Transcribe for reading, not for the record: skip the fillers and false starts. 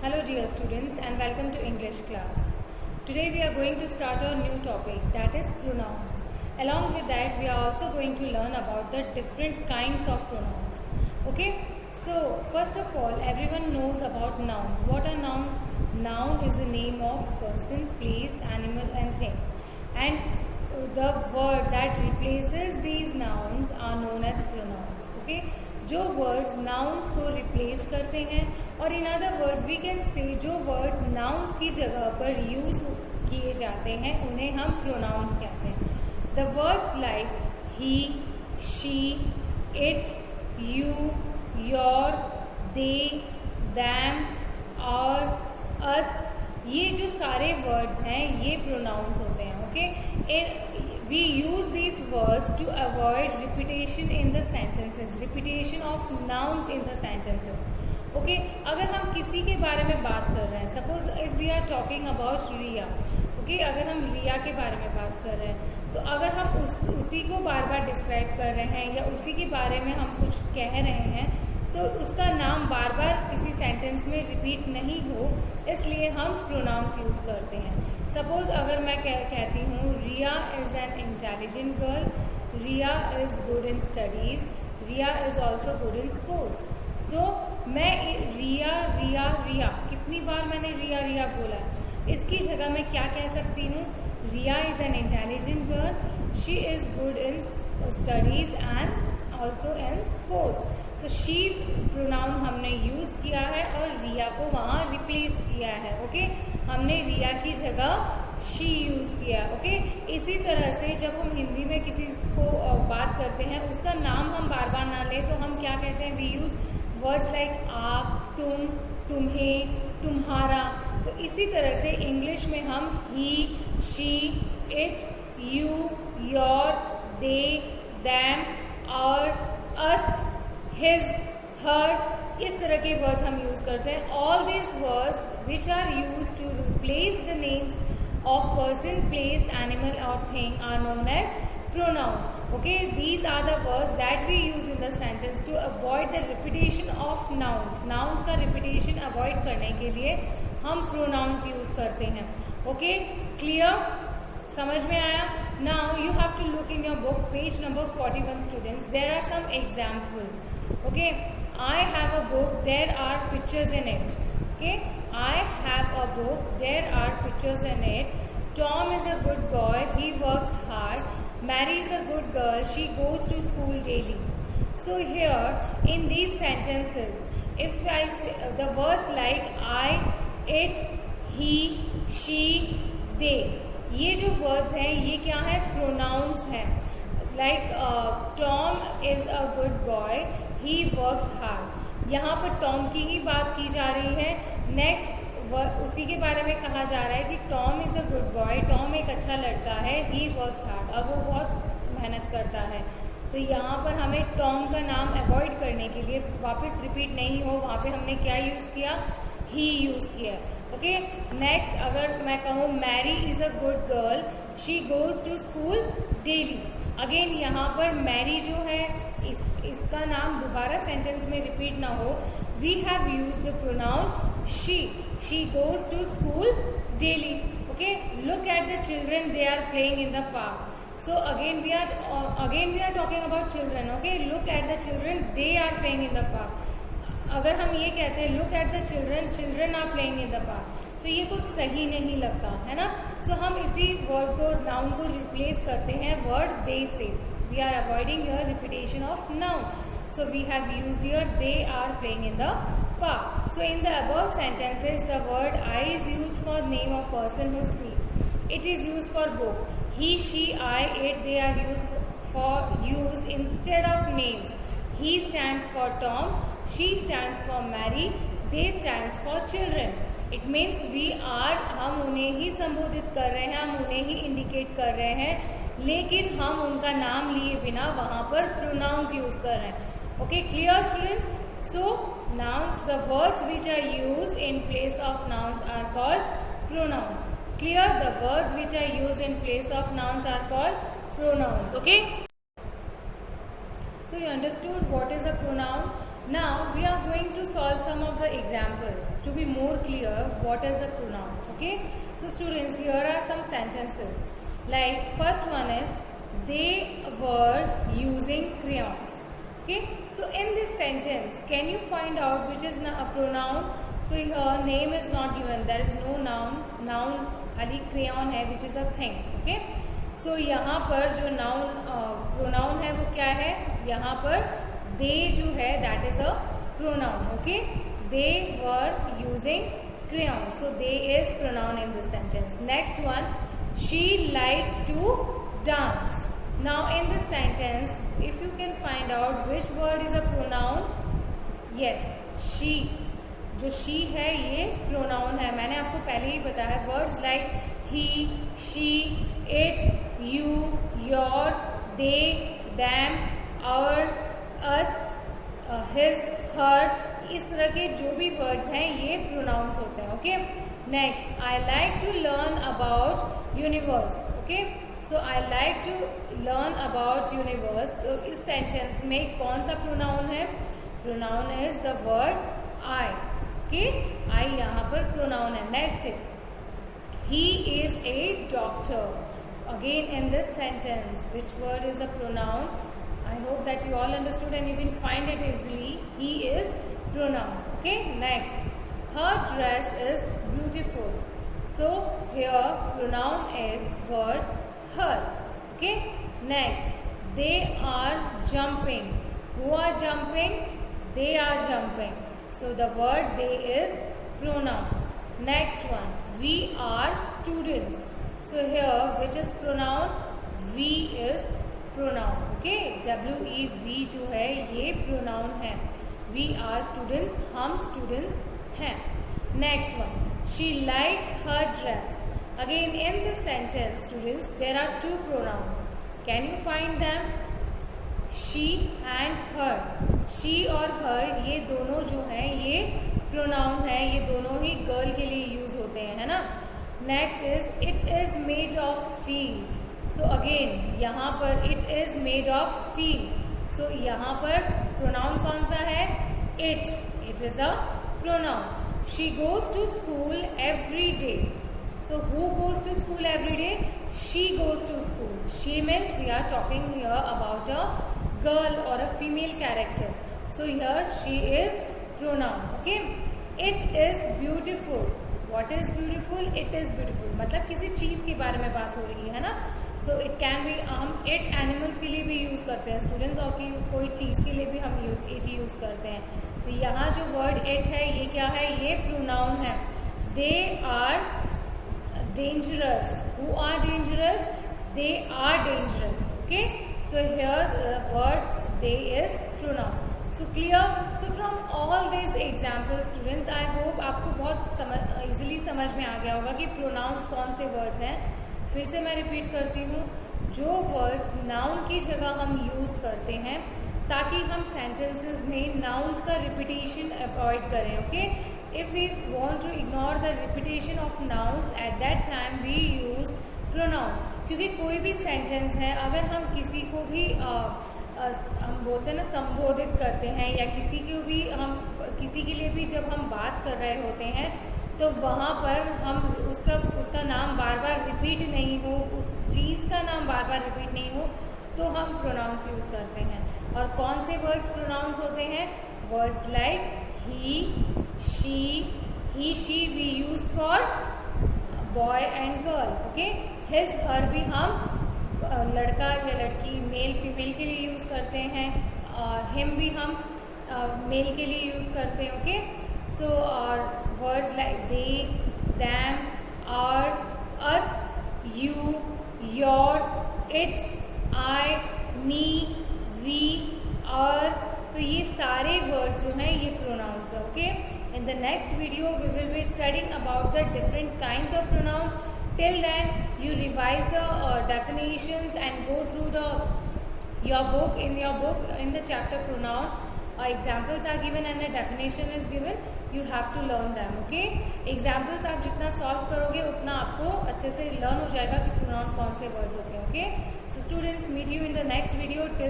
Hello dear students and welcome to English class. Today we are going to start a new topic, that is pronouns. Along with that we are also going to learn about the different kinds of pronouns. Okay, so first of all everyone knows about nouns. What are nouns? Noun is the name of person, place, animal and thing, and the word that replaces these nouns are known as pronouns. Okay, जो words nouns को replace करते हैं और in other words we can say जो words nouns की जगह पर use किए जाते हैं उन्हें हम प्रोनाउंस कहते हैं. The words like he, she, it, you, your, they, them और अस, ये जो सारे वर्ड्स हैं ये प्रोनाउंस होते हैं. Okay, we use these words to avoid repetition in the sentences, repetition of nouns in the sentences. Okay, अगर हम किसी के बारे में बात कर रहे हैं, suppose if we are talking about Riya, okay, अगर हम रिया के बारे में बात कर रहे हैं तो अगर हम उसी को बार बार डिस्क्राइब कर रहे हैं या उसी के बारे में हम कुछ कह रहे हैं तो उसका नाम बार बार किसी सेंटेंस में रिपीट नहीं हो, इसलिए हम प्रोनाउंस यूज करते हैं. सपोज अगर मैं कहती हूँ Riya is an intelligent girl, Riya is good in studies, Riya is also good in sports. So मैं रिया रिया रिया कितनी बार मैंने रिया रिया बोला, इसकी जगह मैं क्या कह सकती हूँ, Riya is an intelligent girl, she is good in studies and also in sports. तो शी प्रोनाउन हमने यूज़ किया है और रिया को वहाँ रिप्लेस किया है. ओके, हमने रिया की जगह शी यूज़ किया. ओके, इसी तरह से जब हम हिंदी में किसी को बात करते हैं उसका नाम हम बार बार ना लें तो हम क्या कहते हैं, वी यूज़ वर्ड्स लाइक आप, तुम, तुम्हें, तुम्हारा. तो इसी तरह से इंग्लिश में हम he, she, it, you, your, they, them और अस, his, her, इस तरह के वर्ड्स हम यूज करते हैं. All these words which are use to replace the names of person, place, animal और thing are known as pronouns. Okay, these are the words that we use in the sentence to avoid the repetition of nouns. Nouns का repetition avoid करने के लिए हम pronouns use करते हैं. Okay, clear? समझ में आया? Now you have to look in your book, page number 41 students. There are some examples. Okay, I have a book, there are pictures in it. Okay, I have a book, there are pictures in it. Tom is a good boy, he works hard. Mary is a good girl, she goes to school daily. So here in these sentences, if I say the words like I, it, he, she, they, ये जो words हैं ये क्या है, pronounce हैं. Like Tom is a good boy, he works hard. यहाँ पर Tom की ही बात की जा रही है. नेक्स्ट उसी के बारे में कहा जा रहा है कि Tom is a good boy, Tom एक अच्छा लड़का है, ही वर्क्स हार्ड, अब वो बहुत मेहनत करता है. तो यहाँ पर हमें टॉम का नाम अवॉइड करने के लिए वापस रिपीट नहीं हो, वहाँ पे हमने क्या यूज़ किया, ही यूज़ किया. ओके, नेक्स्ट अगर मैं कहूँ Mary is a good girl, she goes to school daily. Again यहाँ पर मैरी जो है इसका नाम दोबारा सेंटेंस में रिपीट ना हो, we have use the pronoun she goes to school daily. Okay, look at the children, they are playing in the park. So again we are talking about children. Okay, look at the children, they are playing in the park. अगर हम ये कहते हैं look at the children, children are playing in the park, तो ये कुछ सही नहीं लगता है ना. सो हम इसी वर्ड को, नाउन को रिप्लेस करते हैं word they say. We are avoiding your repetition of noun. So we have used your they are playing in the park. So in the above sentences the word I is used for name of person who speaks. It is used for book. He, she, I, it, they are used instead of names. He stands for Tom, she stands for Mary, they stands for children. It means we are, हम उन्हें ही संबोधित कर रहे हैं, हम उन्हें ही indicate कर रहे हैं, लेकिन हम उनका नाम लिए बिना वहाँ पर प्रोनाउंस यूज कर रहे हैं. Okay, clear students? So nouns, the words which are used in place of nouns are called pronouns. Clear? The words which are used in place of nouns are called pronouns. Okay? So you understood what is a pronoun? Now we are going to solve some of the examples to be more clear what is a pronoun. Okay, so students, here are some sentences. Like first one is they were using crayons. Okay, so in this sentence, can you find out which is a pronoun? So here name is not given. There is no noun खाली crayon है, which is a thing. Okay, so यहाँ पर जो pronoun है वो क्या है? यहाँ पर they जो है that is a pronoun. Okay, they were using crayons. So they is pronoun in this sentence. Next one, she likes to dance. Now in this sentence, if you can find out which word is a pronoun, yes, she. जो she है ये pronoun है. मैंने आपको पहले ही बताया. Words like he, she, it, you, your, they, them, our, us, his, her, इस तरह के जो भी words हैं ये pronouns होते हैं. Okay. Next, I like to learn about universe. Okay. So I like to learn about universe. तो इस sentence में कौन सा pronoun है? Pronoun is the word I. Okay, I यहाँ पर pronoun है. Next is he is a doctor. So again in this sentence, which word is a pronoun? I hope that you all understood and you can find it easily. He is pronoun. Okay, next, her dress is beautiful. So here pronoun is word her. Okay, next, they are jumping. Who are jumping? They are jumping. So the word they is pronoun. Next one, we are students. So here which is pronoun? We is pronoun. Okay, we जो है ये pronoun है. We are students. हम students हैं. Next one, she likes her dress. Again in this sentence, students, there are two pronouns. Can you find them? She and her. She और her ये दोनों जो हैं ये pronoun है. ये दोनों ही girl के लिए use होते हैं, है ना? Next is it is made of steel. So again यहाँ पर it is made of steel. So यहाँ पर pronoun कौन सा है? It. It is a pronoun. She goes to school every day. So who goes to school every day? She goes to school. She means we are talking here about a girl or a female character. So here she is pronoun. Okay. It is beautiful. What is beautiful? It is beautiful. मतलब किसी चीज़ के बारे में बात हो रही है ना? So it can be हम it animals के लिए भी यूज़ करते हैं students और कोई चीज़ के लिए भी हम it यूज़ करते हैं. तो यहाँ जो word it है ये क्या है? ये pronoun है. They are dangerous. Who are dangerous? They are dangerous. Okay. So here the word they is pronoun. So clear. So from all these examples, students, I hope आपको बहुत easily समझ में आ गया होगा कि pronouns कौन से words हैं. फिर से मैं repeat करती हूँ, जो words noun की जगह हम use करते हैं ताकि हम sentences में nouns का repetition avoid करें. Okay. If we want to ignore the repetition of nouns, at that time we use pronouns. क्योंकि कोई भी sentence है, अगर हम किसी को भी हम बोलते हैं ना संबोधित करते हैं या किसी को भी हम किसी के लिए भी जब हम बात कर रहे होते हैं तो वहाँ पर हम उसका नाम बार बार रिपीट नहीं हो, उस चीज़ का नाम बार बार रिपीट नहीं हो तो हम प्रोनाउंस यूज़ करते हैं. और कौन से वर्ड्स प्रोनाउंस होते हैं? Words like he, she we use for boy and girl. Okay. his, her भी हम लड़का या लड़की मेल फीमेल के लिए यूज़ करते हैं. him भी हम मेल के लिए यूज़ करते हैं. Okay. So words like they, them, our, us, you, your, it, I, me, we, our. तो ये सारे वर्ड्स जो हैं ये प्रोनाउंस है. Okay. In the next video we will be studying about the different kinds of pronouns. Till then, you revise the definitions and go through your book. In the chapter pronoun, examples are given and a definition is given. You have to learn them. Okay. Examples आप जितना solve करोगे उतना आपको अच्छे से learn हो जाएगा कि pronoun कौन से words होते हैं. Okay. So students, meet you in the next video. Till